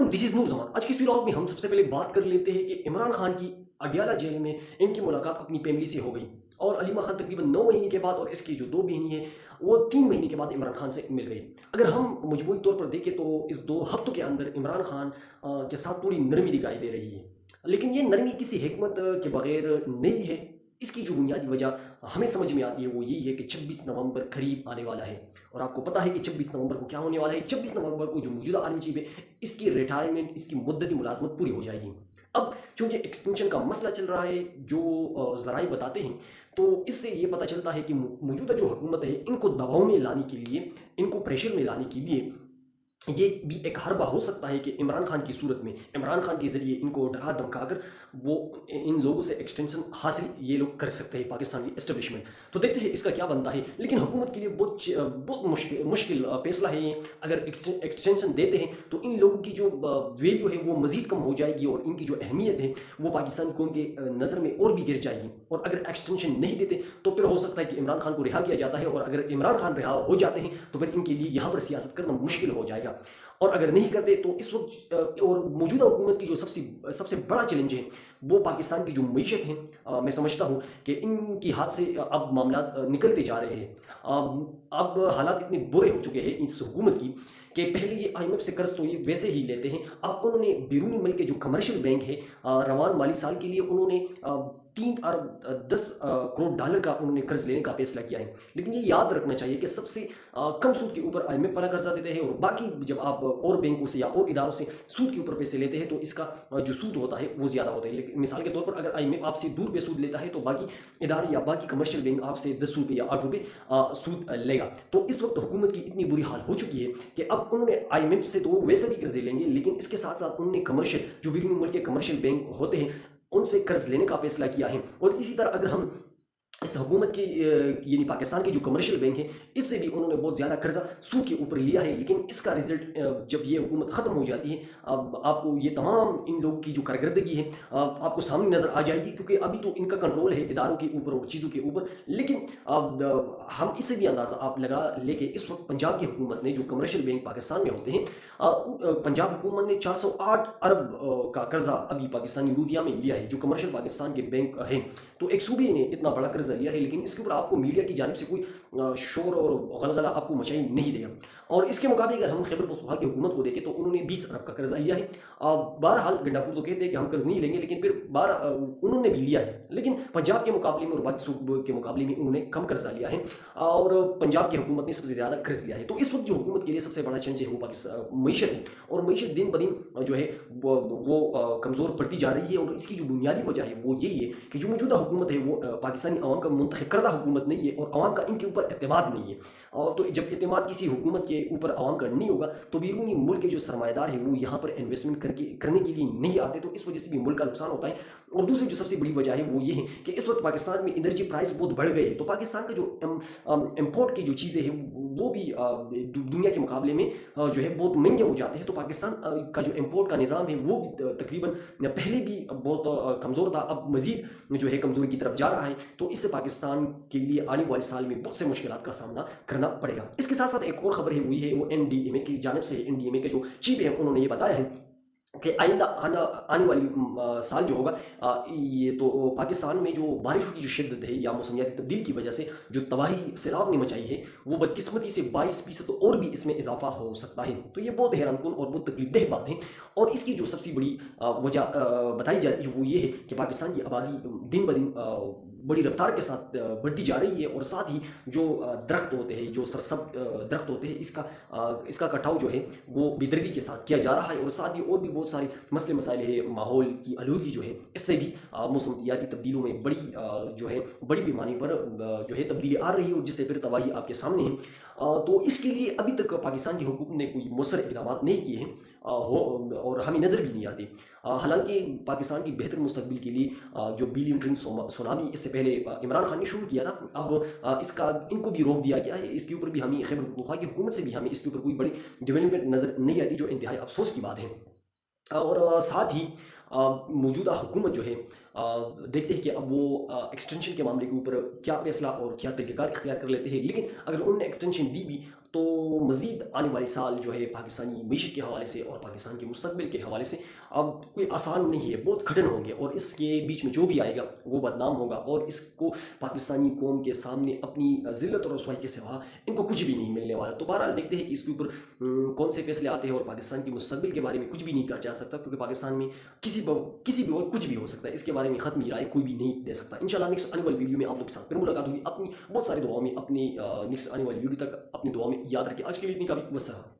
This is नूर जमान। आज की इस व्लॉग में हम सबसे पहले बात कर लेते हैं कि इमरान खान की अडियाला जेल में इनकी मुलाकात अपनी फैमिली से हो गई और अलीमा खान तकरीबन 9 महीने के बाद और इसकी जो 2 बहनी है वो 3 महीने के बाद इमरान खान से मिल गई। अगर हम मजमूई तौर पर देखें तो इस 2 हफ्तों के अंदर इमरान खान के साथ थोड़ी नरमी दिखाई दे रही है, लेकिन ये नरमी किसी हिकमत के बगैर नहीं है। इसकी जो बुनियादी वजह हमें समझ में आती है वो यही है कि 26 नवंबर करीब आने वाला है और आपको पता है कि 26 नवंबर को क्या होने वाला है। 26 नवंबर को जो मौजूदा आर्मी चीफ है इसकी रिटायरमेंट, इसकी मुद्दती मुलाजमत पूरी हो जाएगी। अब चूंकि एक्सटेंशन का मसला चल रहा है, जो ज़राए बताते हैं, तो इससे ये पता चलता है कि मौजूदा जो हुकूमत है इनको दबाव में लाने के लिए, इनको प्रेशर में लाने के लिए ये भी एक हरबा हो सकता है कि इमरान खान की सूरत में, इमरान खान के ज़रिए इनको डरा धमका कर वो इन लोगों से एक्सटेंशन हासिल ये लोग कर सकते हैं, पाकिस्तानी एस्टेब्लिशमेंट। तो देखते हैं इसका क्या बनता है, लेकिन हुकूमत के लिए बहुत मुश्किल फैसला है ये। अगर एक्सटेंशन देते हैं तो इन लोगों की जो वैल्यू है वो मज़ीद कम हो जाएगी और इनकी जो अहमियत है वो पाकिस्तान कौम के नज़र में और भी गिर जाएगी। और अगर एक्सटेंशन नहीं देते तो फिर हो सकता है कि इमरान खान को रिहा किया जाता है, और अगर इमरान खान रिहा हो जाते हैं तो फिर इनके लिए यहाँ पर सियासत करना मुश्किल हो जाएगा। और अगर नहीं करते तो इस वक्त और मौजूदा हुकूमत की जो सबसे बड़ा चैलेंज है वो पाकिस्तान की जो मईशत है। मैं समझता हूँ कि इनकी हाथ से अब मामला निकलते जा रहे हैं। अब हालात इतने बुरे हो चुके हैं इस हुकूमत की कि पहले ये IMF से कर्ज तो ये वैसे ही लेते हैं, अब उन्होंने बैरूनी मुल्क के जो कमर्शियल बैंक है रवान माली साल के लिए उन्होंने 3 अरब 10 करोड़ डॉलर का उन्होंने कर्ज लेने का फैसला किया है। लेकिन ये याद रखना चाहिए कि सबसे कम सूद के ऊपर IMF वाला कर्जा देते हैं, और बाकी जब आप और बैंकों से या और इदारों से सूद के ऊपर पैसे लेते हैं तो इसका जो सूद होता है वो ज़्यादा होता है। लेकिन मिसाल के तौर पर अगर IMF आपसे 2 रुपये सूद लेता है तो बाकी इदारे या बाकी कमर्शियल बैंक आपसे 10 रुपये या 8 रुपये सूद लेगा। तो इस वक्त हुकूमत की इतनी बुरी हाल हो चुकी है कि अब उन्होंने IMF से तो वैसे भी कर्जे लेंगे, लेकिन इसके साथ साथ उन्होंने कमर्शियल जो बैरूनी मुल्क के कमर्शियल बैंक होते हैं उनसे कर्ज लेने का फैसला किया है। और इसी तरह अगर हम इस हुकूमत की यानी पाकिस्तान की जो कमर्शियल बैंक है इससे भी उन्होंने बहुत ज़्यादा कर्जा सूद के ऊपर लिया है। लेकिन इसका रिजल्ट जब ये हुकूमत ख़त्म हो जाती है अब आपको ये तमाम इन लोगों की जो कारकर्दगी है आपको सामने नज़र आ जाएगी, क्योंकि अभी तो इनका कंट्रोल है इदारों के ऊपर और चीज़ों के ऊपर। लेकिन हम इससे भी अंदाज़ा आप लगा लेके इस वक्त पंजाब की हुकूमत ने जो कमर्शियल बैंक पाकिस्तान में होते हैं, पंजाब हुकूमत ने 408 अरब का कर्जा अभी पाकिस्तानी रूपिया में लिया है जो कमर्शियल पाकिस्तान के बैंक हैं। तो एक सूबे ने इतना बड़ा कर्जा लिया है, लेकिन इसके ऊपर आपको मीडिया की जानिब से कोई शोर और गलगला आपको मचाई नहीं देगा। और इसके मुकाबले अगर हम खैबर पख्तूनख्वा की हुकूमत को देखें तो उन्होंने 20 अरब का कर्जा लिया है। बहरहाल गंडापुर तो कहते हैं कि हम कर्ज नहीं लेंगे, लेकिन फिर उन्होंने भी लिया है, लेकिन पंजाब के मुकाबले में और बाकी सूबों के मुकाबले में उन्होंने कम कर्जा लिया है और पंजाब की हुकूमत ने सबसे ज़्यादा कर्ज लिया है। तो इस वक्त जो हुकूमत के लिए सबसे बड़ा चैलेंज है वो पाकिस्तान मीशत है, और मीशत दिन ब दिन जो है वो कमज़ोर पड़ती जा रही है। और इसकी जो बुनियादी वजह है वो यही है कि जो मौजूदा हुकूमत है वो पाकिस्तानी अवाम का मुंतखब करदा हुकूमत नहीं है और अवाम का इनके ऊपर एतमाद नहीं है। और तो जब एतमाद किसी हुकूमत के ऊपर अवाम का नहीं होगा तो बैरूनी मुल्क के जो सरमाएदार है वो यहाँ पर इन्वेस्टमेंट करने के लिए नहीं आते, तो इस वजह से भी मुल्क का नुकसान होता है। और दूसरी जो सबसे बड़ी वजह है वो ये है कि इस वक्त पाकिस्तान में एनर्जी प्राइस बहुत बढ़ गए, तो पाकिस्तान का जो इम्पोर्ट की जो चीज़ें हैं वो भी दुनिया के मुकाबले में जो है बहुत महंगे हो जाते हैं। तो पाकिस्तान का जो इम्पोर्ट का निज़ाम है वो तकरीबन पहले भी बहुत कमज़ोर था, अब मज़ीद जो है कमज़ोरी की तरफ जा रहा है। तो इससे पाकिस्तान के लिए आने वाले साल में बहुत से मुश्किलात का सामना करना पड़ेगा। इसके साथ साथ एक और खबर है हुई है वो NDMA की जानिब से, NDMA के जो चीफ है उन्होंने ये बताया है कि आइंदा आने वाली साल जो होगा ये तो पाकिस्तान में जो बारिशों की जो शिद्दत है या मौसमियाती तब्दील की वजह से जो तबाही सैलाब ने मचाई है वो बदकिस्मती से 22% और भी इसमें इजाफा हो सकता है। तो ये बहुत हैरानकुन और बहुत तकलीफदेह बात है। और इसकी जो सबसे बड़ी वजह बताई जाती है वो ये है कि पाकिस्तान की आबादी दिन ब दिन बड़ी रफ्तार के साथ बढ़ती जा रही है, और साथ ही जो दरख्त होते हैं, जो सरसब दरख्त होते हैं, इसका कटाव जो है वो बेदर्दी के साथ किया जा रहा है। और साथ ही और भी बहुत सारे मसले मसाइल है, माहौल की आलूदगी जो है इससे भी मौसमियाती तब्दीलों में बड़ी पैमाने पर जो है तब्दीली आ रही है, और जिससे फिर तबाही आपके सामने है। तो इसके लिए अभी तक पाकिस्तान की हुकूमत ने कोई मौसर इक़दाम नहीं किए हैं और हमें नज़र भी नहीं आती। हालांकि पाकिस्तान की बेहतर मुस्तकबिल के लिए जो बिलियन ट्रिन सुनामी इससे पहले इमरान खान ने शुरू किया था, अब इनको भी रोक दिया गया है। इसके ऊपर भी हमें खैबर पख्तूनख्वा की हुकूमत से भी हमें इसके ऊपर कोई बड़ी डेवलपमेंट नज़र नहीं आती, जो इंतहाई अफसोस की बात है। और साथ ही मौजूदा हुकूमत जो है دیکھتے ہیں کہ اب وہ ایکسٹینشن کے معاملے کے اوپر کیا فیصلہ اور کیا طریقہ کار اختیار کر لیتے ہیں. لیکن اگر انہوں نے ایکسٹینشن دی بھی تو مزید آنے والے سال جو ہے پاکستانی معیشت کے حوالے سے اور پاکستان کے مستقبل کے حوالے سے اب کوئی آسان نہیں ہے، بہت کٹھن ہوں گے، اور اس کے بیچ میں جو بھی آئے گا وہ بدنام ہوگا، اور اس کو پاکستانی قوم کے سامنے اپنی ذلت اور رسوائی کے سوا ان کو کچھ بھی نہیں ملنے والا. تو بہرحال دیکھتے ہیں کہ اس کے اوپر کون سے فیصلے آتے ہیں، اور پاکستان کے مستقبل کے بارے میں کچھ بھی نہیں کہا جا سکتا، کیونکہ پاکستان میں کسی بھی وقت کچھ بھی ہو سکتا ہے. اس کے بارے میں ختم رائے کوئی بھی نہیں دے سکتا. انشاءاللہ نیکسٹ آنے والی ویڈیو میں آپ لوگ کے ساتھ پھر ملاقات ہوگی. اپنی بہت ساری دعاؤں میں اپنی نیکسٹ آنے والی ویڈیو تک اپنی دعاؤں میں یاد رکھیں. آج کے لیے اتنی کافی. والسلام.